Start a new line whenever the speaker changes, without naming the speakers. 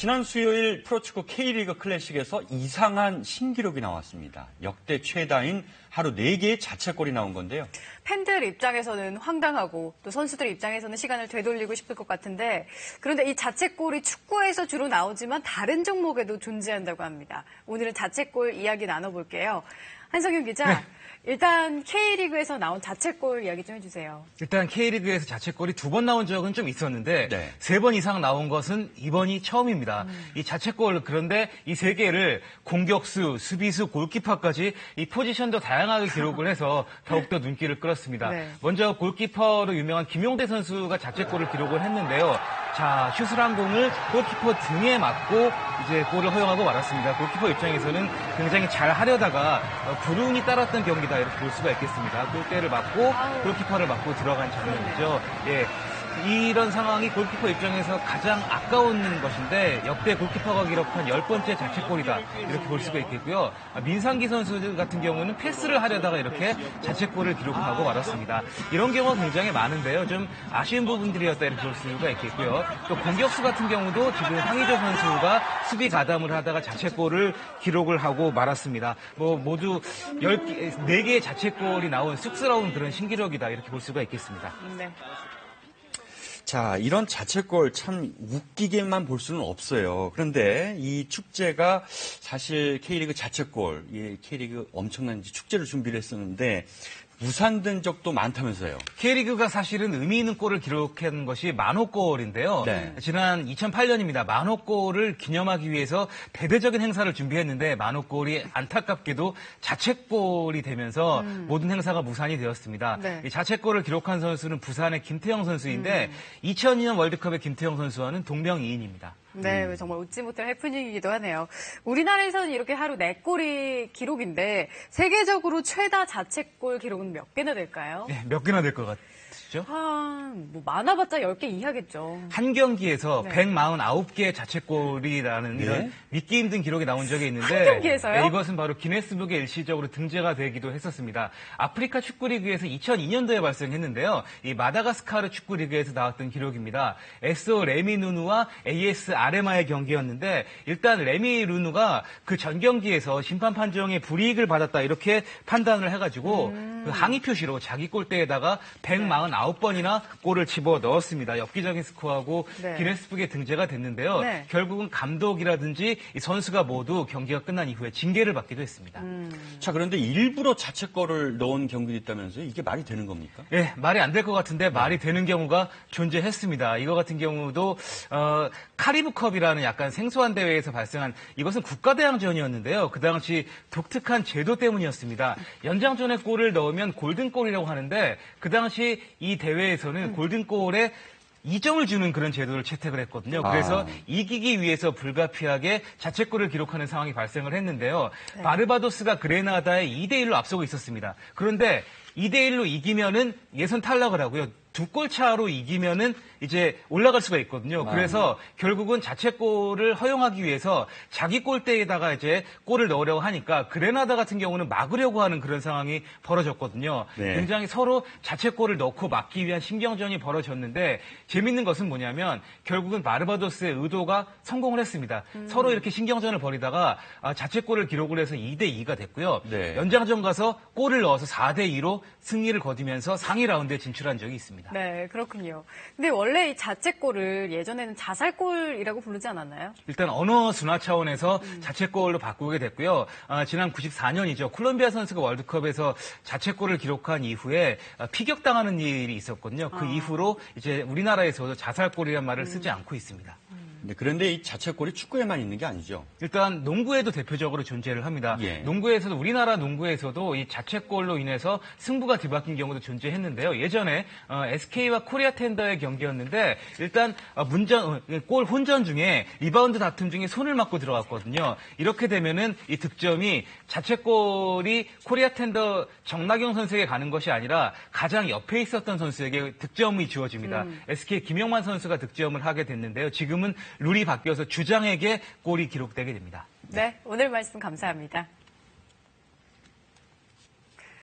지난 수요일 프로축구 K리그 클래식에서 이상한 신기록이 나왔습니다. 역대 최다인 하루 4개의 자책골이 나온 건데요.
팬들 입장에서는 황당하고 또 선수들 입장에서는 시간을 되돌리고 싶을 것 같은데, 그런데 이 자책골이 축구에서 주로 나오지만 다른 종목에도 존재한다고 합니다. 오늘은 자책골 이야기 나눠볼게요. 한성윤 기자. 네. 일단 K리그에서 나온 자책골 이야기 좀 해주세요.
일단 K리그에서 자책골이 2번 나온 적은 좀 있었는데
네.
3번 이상 나온 것은 이번이 처음입니다. 이 자책골, 그런데 이 3개를 공격수, 수비수, 골키퍼까지 이 포지션도 다양하게 기록을 해서 더욱더 눈길을 끌었습니다.
네.
먼저 골키퍼로 유명한 김용대 선수가 자책골을 기록을 했는데요. 자, 슛을 한 공을 골키퍼 등에 맞고 이제 골을 허용하고 말았습니다. 골키퍼 입장에서는 굉장히 잘 하려다가 불운이 따랐던 경기다 이렇게 볼 수가 있겠습니다. 골대를 맞고 골키퍼를 맞고 들어간 장면이죠. 예. 이런 상황이 골키퍼 입장에서 가장 아까운 것인데 역대 골키퍼가 기록한 10번째 자책골이다 이렇게 볼 수가 있겠고요. 민상기 선수 같은 경우는 패스를 하려다가 이렇게 자책골을 기록하고 말았습니다. 이런 경우가 굉장히 많은데요. 좀 아쉬운 부분들이었다 이렇게 볼 수가 있겠고요. 또 공격수 같은 경우도 지금 황의조 선수가 수비 가담을 하다가 자책골을 기록을 하고 말았습니다. 모두 4개의 자책골이 나온 쑥스러운 그런 신기록이다 이렇게 볼 수가 있겠습니다.
네.
자, 이런 자책골 참 웃기게만 볼 수는 없어요. 그런데 이 축제가 사실 K리그 자책골, K리그 엄청난 축제를 준비를 했었는데 무산된 적도 많다면서요.
K리그가 사실은 의미 있는 골을 기록한 것이 만호골인데요.
네.
지난 2008년입니다. 만호골을 기념하기 위해서 대대적인 행사를 준비했는데 만호골이 안타깝게도 자책골이 되면서 모든 행사가 무산이 되었습니다.
네.
이 자책골을 기록한 선수는 부산의 김태형 선수인데 2002년 월드컵의 김태형 선수와는 동명이인입니다.
네, 정말 웃지 못할 해프닝이기도 하네요. 우리나라에서는 이렇게 하루 4골이 기록인데 세계적으로 최다 자책골 기록은 몇 개나 될까요?
네, 몇 개나 될 것 같으시죠?
많아봤자 10개 이하겠죠.
한 경기에서
네.
149개의 자책골이라는
네?
이런 믿기 힘든 기록이 나온 적이 있는데
한 경기에서요?
네, 이것은 바로 기네스북에 일시적으로 등재가 되기도 했었습니다. 아프리카 축구리그에서 2002년도에 발생했는데요. 이 마다가스카르 축구리그에서 나왔던 기록입니다. 에스오 레미 누누와 AS 아레마의 경기였는데 일단 레미 누누가 그 전 경기에서 심판 판정에 불이익을 받았다 이렇게 판단을 해가지고 그 항의 표시로 자기 골대에다가 149번이나 골을 집어 넣었습니다. 엽기적인 스코어하고
네.
기네스북에 등재가 됐는데요.
네.
결국은 감독이라든지 이 선수가 모두 경기가 끝난 이후에 징계를 받기도 했습니다.
자, 그런데 일부러 자책골을 넣은 경기도 있다면서요? 이게 말이 되는 겁니까?
예, 말이 안 될 것 같은데 말이 되는 경우가 존재했습니다. 이거 같은 경우도 카리브컵이라는 약간 생소한 대회에서 발생한 이것은 국가대항전이었는데요. 그 당시 독특한 제도 때문이었습니다. 연장전에 골을 넣으면 골든골이라고 하는데 그 당시 이 대회에서는 골든골에 2점을 주는 그런 제도를 채택을 했거든요. 그래서 이기기 위해서 불가피하게 자책골을 기록하는 상황이 발생을 했는데요.
네.
바르바도스가 그레나다에 2대1로 앞서고 있었습니다. 그런데 2대1로 이기면은 예선 탈락을 하고요. 2골 차로 이기면은 이제 올라갈 수가 있거든요. 그래서 결국은 자책골을 허용하기 위해서 자기 골대에다가 이제 골을 넣으려고 하니까 그레나다 같은 경우는 막으려고 하는 그런 상황이 벌어졌거든요.
네.
굉장히 서로 자책골을 넣고 막기 위한 신경전이 벌어졌는데 재밌는 것은 뭐냐면 결국은 바르바도스의 의도가 성공을 했습니다. 서로 이렇게 신경전을 벌이다가 자책골을 기록을 해서 2대2가 됐고요.
네.
연장전 가서 골을 넣어서 4대2로 승리를 거두면서 상위 라운드에 진출한 적이 있습니다.
네, 그렇군요. 근데 원래 이 자책골을 예전에는 자살골이라고 부르지 않았나요?
일단 언어 순화 차원에서 자책골로 바꾸게 됐고요. 지난 94년이죠. 콜롬비아 선수가 월드컵에서 자책골을 기록한 이후에 피격당하는 일이 있었거든요. 그 이후로 이제 우리나라에서도 자살골이라는 말을 쓰지 않고 있습니다.
네, 그런데 이 자책골이 축구에만 있는 게 아니죠.
일단 농구에도 대표적으로 존재를 합니다.
예.
농구에서도 우리나라 농구에서도 이 자책골로 인해서 승부가 뒤바뀐 경우도 존재했는데요. 예전에 SK와 코리아 텐더의 경기였는데 일단 골 혼전 중에 리바운드 다툼 중에 손을 맞고 들어갔거든요. 이렇게 되면은 이 득점이 자책골이 코리아 텐더 정나경 선수에게 가는 것이 아니라 가장 옆에 있었던 선수에게 득점이 주어집니다. SK 김영만 선수가 득점을 하게 됐는데요. 지금은 룰이 바뀌어서 주장에게 골이 기록되게 됩니다.
네, 오늘 말씀 감사합니다.